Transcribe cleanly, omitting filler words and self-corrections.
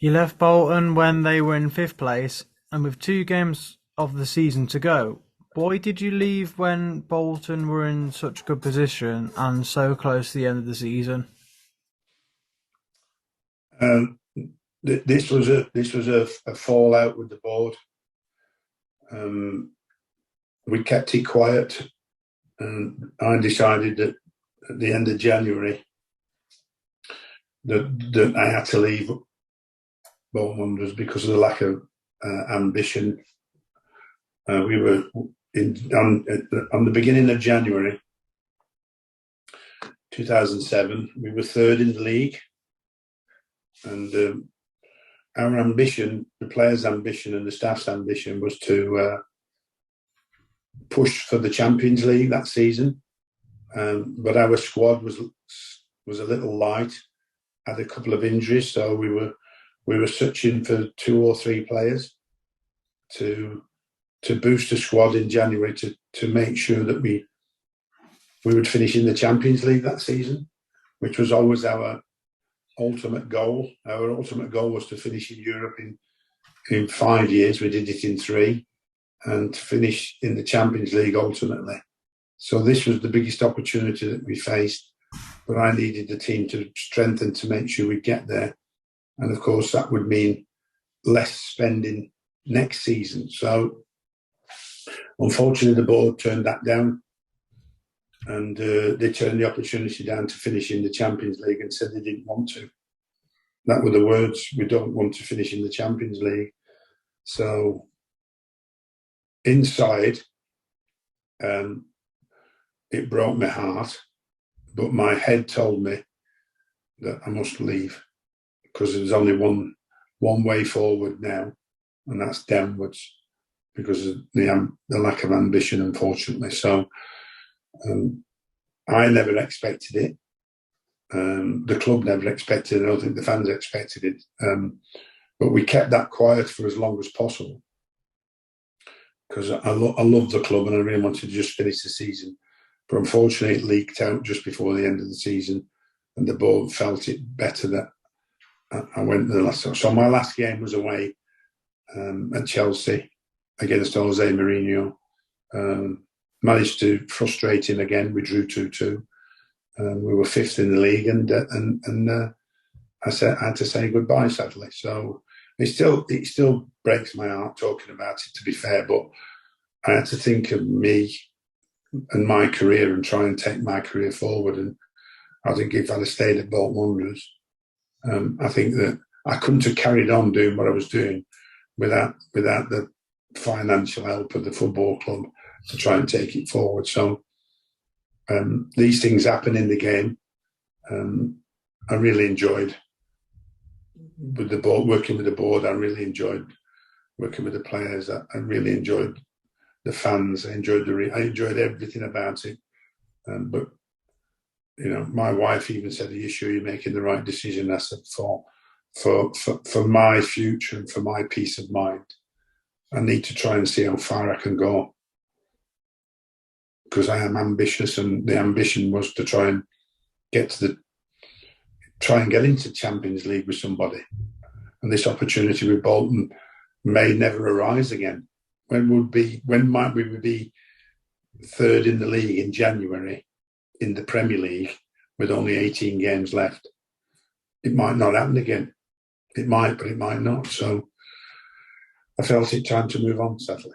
You left Bolton when they were in fifth place, and with 2 games of the season to go. Why did you leave when Bolton were in such good position and so close to the end of the season? This was a fallout with the board. We kept it quiet, and I decided that at the end of January that I had to leave Bolton Wanderers because of the lack of ambition. We were on the beginning of January 2007. We were third in the league, and our ambition, the players' ambition and the staff's ambition, was to push for the Champions League that season. But our squad was a little light, had a couple of injuries, so we were searching for 2 or 3 players to boost the squad in January to make sure that we would finish in the Champions League that season, which was always our ultimate goal. Our ultimate goal was to finish in Europe in 5 years. We did it in 3, and to finish in the Champions League ultimately. So this was the biggest opportunity that we faced, but I needed the team to strengthen to make sure we get there. And of course, that would mean less spending next season. So unfortunately, the board turned that down, and they turned the opportunity down to finish in the Champions League and said they didn't want to. That were the words: we don't want to finish in the Champions League. So inside, it broke my heart, but my head told me that I must leave because there's only one way forward now, and that's downwards because of the lack of ambition, unfortunately. So I never expected it. The club never expected it. I don't think the fans expected it. But we kept that quiet for as long as possible because I love the club and I really wanted to just finish the season. But unfortunately, it leaked out just before the end of the season, and the board felt it better that I went to the last. So my last game was away at Chelsea against Jose Mourinho. Managed to frustrate him again. We drew 2-2. We were 5th in the league, and I had to say goodbye, sadly. So it still breaks my heart talking about it, to be fair. But I had to think of me and my career and try and take my career forward. And I think if I'd have stayed at Bolton Wanderers, I think that I couldn't have carried on doing what I was doing without the financial help of the football club to try and take it forward. So these things happen in the game. I really enjoyed with the board, working with the board. I really enjoyed working with the players. I really enjoyed the fans. I enjoyed everything about it. But you know, my wife even said, "Are you sure you're making the right decision?" I said, "For my future and for my peace of mind, I need to try and see how far I can go." Because I am ambitious, and the ambition was to try and get into Champions League with somebody. And this opportunity with Bolton may never arise again. When might we be 3rd in the league in January in the Premier League with only 18 games left? It might not happen again. It might, but it might not. So I felt it time to move on, sadly.